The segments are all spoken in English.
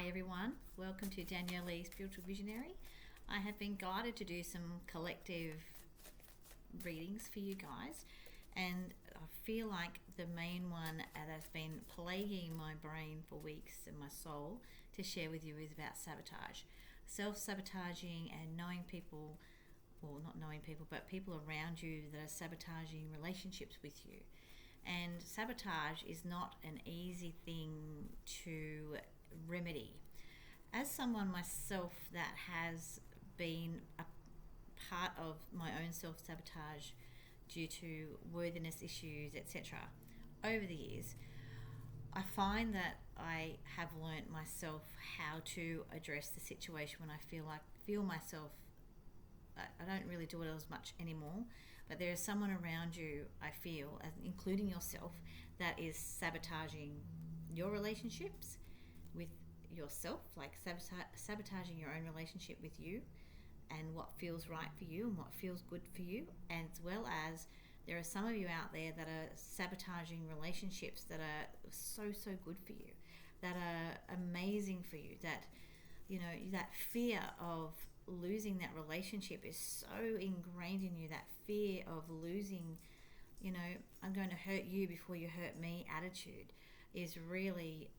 Hi everyone, welcome to Danielle Lee Spiritual Visionary. I have been guided to do some collective readings for you guys, and I feel like the main one that has been plaguing my brain for weeks and my soul to share with you is about sabotage. Self-sabotaging and knowing people, or not knowing people, but people around you that are sabotaging relationships with you. And sabotage is not an easy thing to remedy. As someone myself that has been a part of my own self-sabotage due to worthiness issues, etc., over the years, I find that I have learnt myself how to address the situation when I feel myself. I don't really do it as much anymore, but there is someone around you, I feel, including yourself, that is sabotaging your relationships with yourself, like sabotaging your own relationship with you and what feels right for you and what feels good for you, as well as there are some of you out there that are sabotaging relationships that are so good for you, that are amazing for you, that that fear of losing that relationship is so ingrained in you, that fear of losing, I'm going to hurt you before you hurt me attitude is really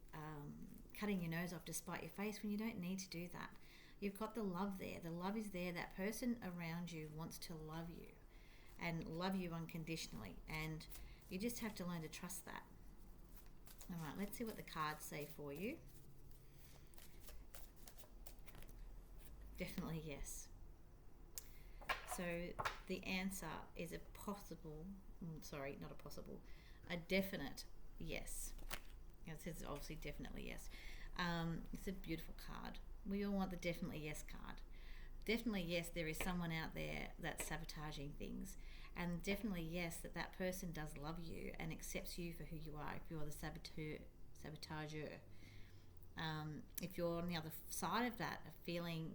cutting your nose off to spite your face when you don't need to do that. You've got the love there. The love is there. That person around you wants to love you and love you unconditionally, and you just have to learn to trust that. All right, let's see what the cards say for you. Definitely yes. So the answer is a definite yes. It says obviously definitely yes. It's a beautiful card. We all want the definitely yes card. Definitely yes, there is someone out there that's sabotaging things, and definitely yes, that person does love you and accepts you for who you are if you're the sabotager. If you're on the other side of that, feeling,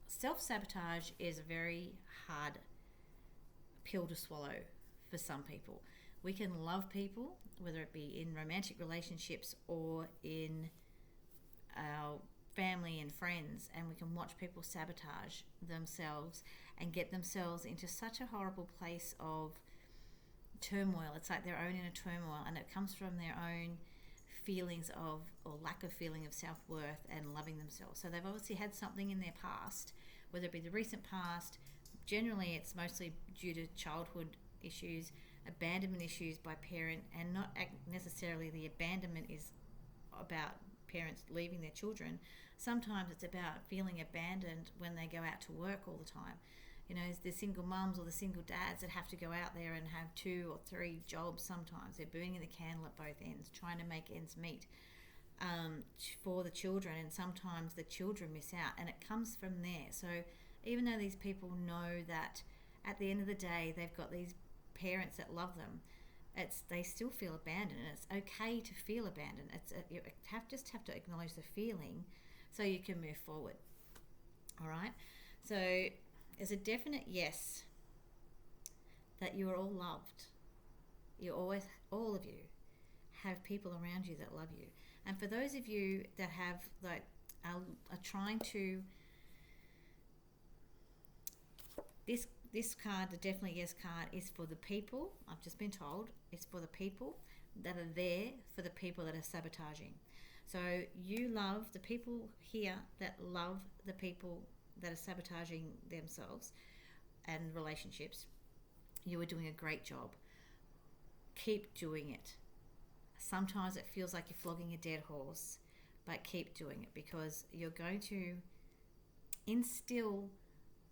self-sabotage is a very hard pill to swallow for some people. We can love people, whether it be in romantic relationships or in our family and friends, and we can watch people sabotage themselves and get themselves into such a horrible place of turmoil. It's like their own inner turmoil, and it comes from their own feelings of, or lack of feeling of self-worth and loving themselves. So they've obviously had something in their past, whether it be the recent past. Generally it's mostly due to childhood issues, abandonment issues by parent, and not necessarily the abandonment is about parents leaving their children. Sometimes it's about feeling abandoned when they go out to work all the time. The single mums or the single dads that have to go out there and have 2 or 3 jobs. Sometimes they're burning the candle at both ends, trying to make ends meet for the children, and sometimes the children miss out, and it comes from there. So even though these people know that at the end of the day they've got these parents that love them, they still feel abandoned, and it's okay to feel abandoned. You just have to acknowledge the feeling so you can move forward. All right, so there's a definite yes that you are all loved. All of you have people around you that love you. And for those of you that have are trying to, this card, the definitely yes card, is for the people, I've just been told, it's for the people that are there for the people that are sabotaging. So you love the people here that love the people that are sabotaging themselves and relationships. You are doing a great job. Keep doing it. Sometimes it feels like you're flogging a dead horse, but keep doing it, because you're going to instill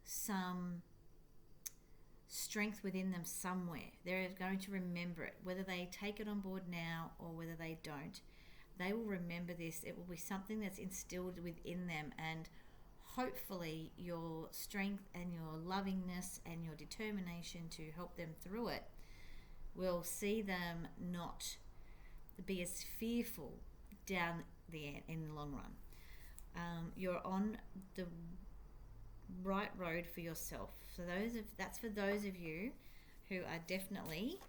some strength within them somewhere. They're going to remember it, whether they take it on board now or whether they don't. They will remember this. It will be something that's instilled within them, and hopefully your strength and your lovingness and your determination to help them through it will see them not be as fearful down in the long run. You're on the right road for yourself. So that's for those of you who are definitely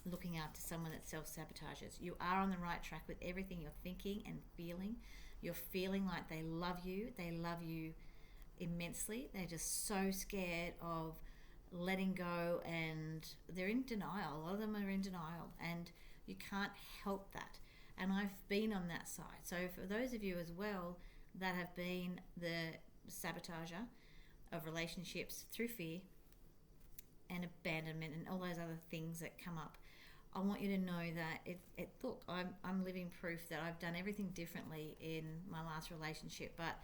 looking after someone that self-sabotages. You are on the right track with everything you're thinking and feeling. You're feeling like they love you. They love you immensely. They're just so scared of letting go, and they're in denial. A lot of them are in denial, and you can't help that. And I've been on that side. So for those of you as well that have been the sabotager of relationships through fear and abandonment and all those other things that come up, I want you to know that look, I'm living proof that I've done everything differently in my last relationship, but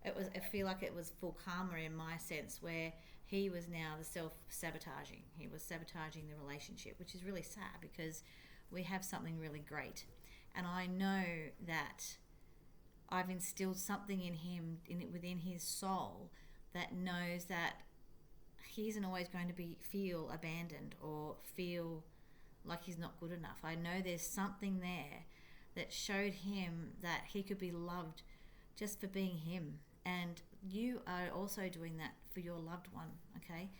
I feel like it was full karma in my sense, where he was now the self-sabotaging. He was sabotaging the relationship, which is really sad because we have something really great. And I know that I've instilled something in him, within his soul, that knows that he isn't always going to feel abandoned or feel like he's not good enough. I know there's something there that showed him that he could be loved just for being him. And you are also doing that for your loved one, okay?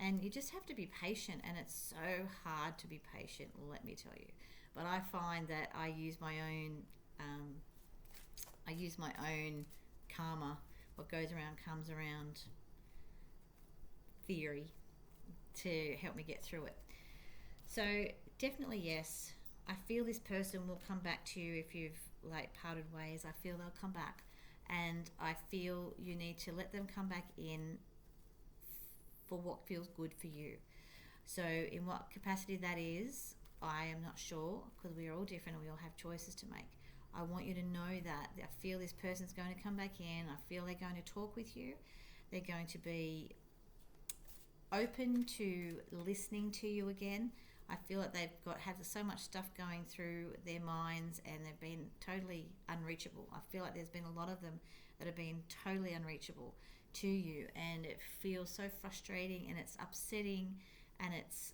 And you just have to be patient, and it's so hard to be patient, let me tell you. But I find that I use my own karma, what goes around comes around theory, to help me get through it. So definitely yes, I feel this person will come back to you if you've parted ways. I feel they'll come back, and I feel you need to let them come back in for what feels good for you. So in what capacity that is, I am not sure, because we are all different and we all have choices to make. I want you to know that I feel this person's going to come back in. I feel they're going to talk with you. They're going to be open to listening to you again. I feel that they've had so much stuff going through their minds, and they've been totally unreachable. I feel like there's been a lot of them that have been totally unreachable to you, and it feels so frustrating, and it's upsetting, and it's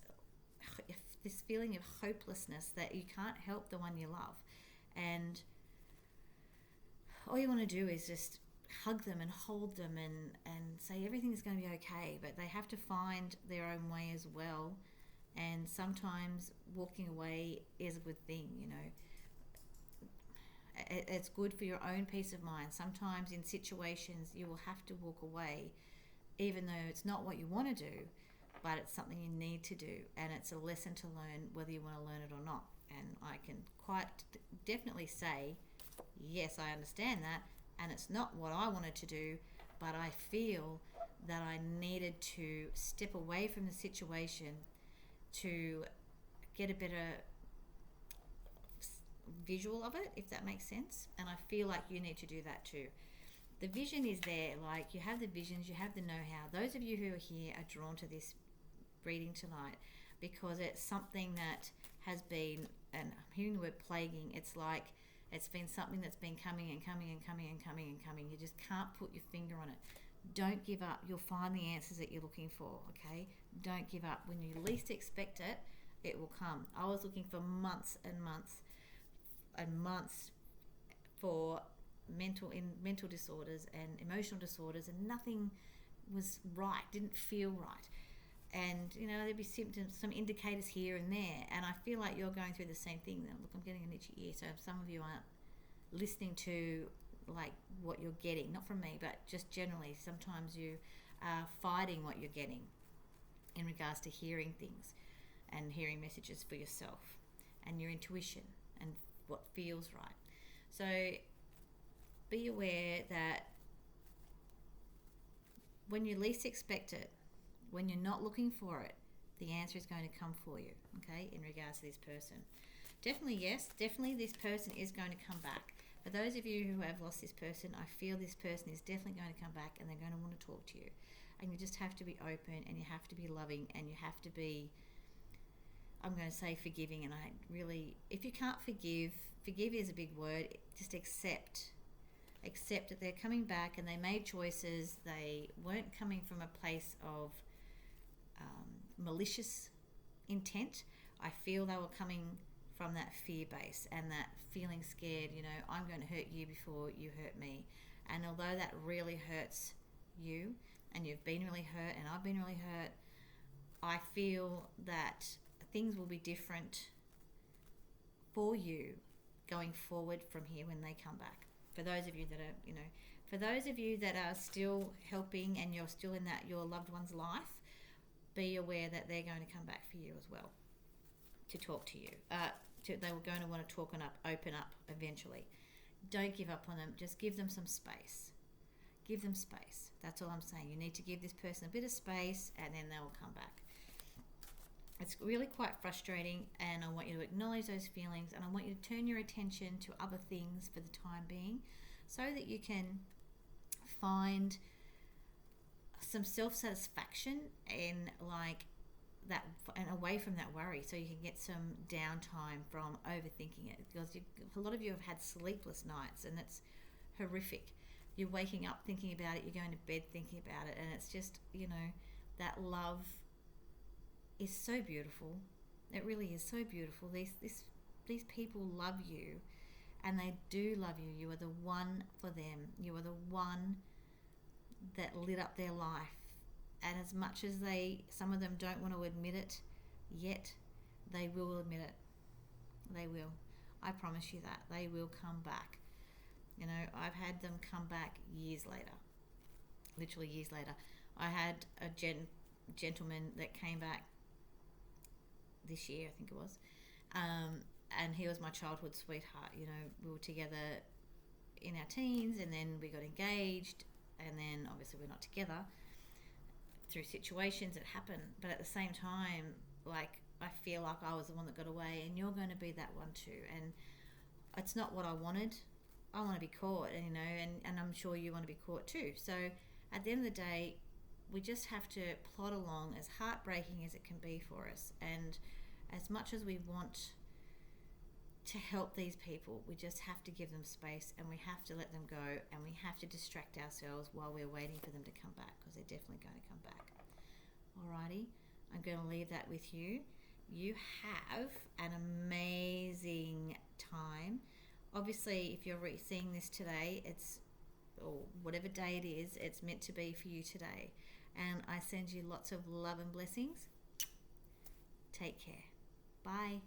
this feeling of hopelessness that you can't help the one you love. And all you want to do is just hug them and hold them and say everything's going to be okay, but they have to find their own way as well. And sometimes walking away is a good thing, you know. It's good for your own peace of mind. Sometimes in situations you will have to walk away, even though it's not what you want to do, but it's something you need to do, and it's a lesson to learn whether you want to learn it or not. And I can quite definitely say, yes, I understand that, and it's not what I wanted to do, but I feel that I needed to step away from the situation to get a better visual of it, if that makes sense. And I feel like you need to do that too. The vision is there, you have the visions, you have the know-how. Those of you who are here are drawn to this reading tonight because it's something that has been, and I'm hearing the word plaguing, it's like it's been something that's been coming and coming and coming and coming and coming. You just can't put your finger on it. Don't give up. You'll find the answers that you're looking for, okay? Don't give up. When you least expect it, it will come. I was looking for months and months and months for mental disorders and emotional disorders, and nothing was right, didn't feel right. And, you know, there'd be symptoms, some indicators here and there, and I feel like you're going through the same thing. Look, I'm getting an itchy ear, so some of you aren't listening to what you're getting, not from me, but just generally. Sometimes you are fighting what you're getting in regards to hearing things and hearing messages for yourself and your intuition and what feels right. So be aware that when you least expect it, when you're not looking for it, the answer is going to come for you, okay, in regards to this person. Definitely, yes, definitely this person is going to come back. For those of you who have lost this person, I feel this person is definitely going to come back, and they're going to want to talk to you. And you just have to be open, and you have to be loving, and you have to be, I'm going to say, forgiving. And I really, if you can't forgive is a big word, just accept that they're coming back, and they made choices. They weren't coming from a place of malicious intent. I feel they were coming from that fear base and that feeling scared, you know, I'm going to hurt you before you hurt me. And although that really hurts you, and you've been really hurt and I've been really hurt, I feel that at things will be different for you going forward from here when they come back. For those of you that are, for those of you that are still helping and you're still in that your loved one's life, be aware that they're going to come back for you as well to talk to you. They were going to want to talk and open up eventually. Don't give up on them. Just give them some space. Give them space. That's all I'm saying. You need to give this person a bit of space and then they'll come back. It's really quite frustrating, and I want you to acknowledge those feelings, and I want you to turn your attention to other things for the time being so that you can find some self-satisfaction in that, and away from that worry, so you can get some downtime from overthinking it, because a lot of you have had sleepless nights and it's horrific. You're waking up thinking about it, you're going to bed thinking about it, and it's just, that love is so beautiful. It really is so beautiful. These people love you, and they do love you. You are the one for them. You are the one that lit up their life. And as much as some of them don't want to admit it yet, they will admit it. They will. I promise you that. They will come back. I've had them come back years later. Literally years later. I had a gentleman that came back this year, I think it was, and he was my childhood sweetheart. We were together in our teens, and then we got engaged, and then obviously we're not together through situations that happen. But at the same time, I feel like I was the one that got away, and you're going to be that one too. And it's not what I wanted. I want to be caught, and I'm sure you want to be caught too. So at the end of the day, we just have to plod along, as heartbreaking as it can be for us. And as much as we want to help these people, we just have to give them space, and we have to let them go, and we have to distract ourselves while we're waiting for them to come back, because they're definitely going to come back. Alrighty, I'm going to leave that with you. You have an amazing time. Obviously, if you're seeing this today, or whatever day it is, it's meant to be for you today. And I send you lots of love and blessings. Take care. Bye.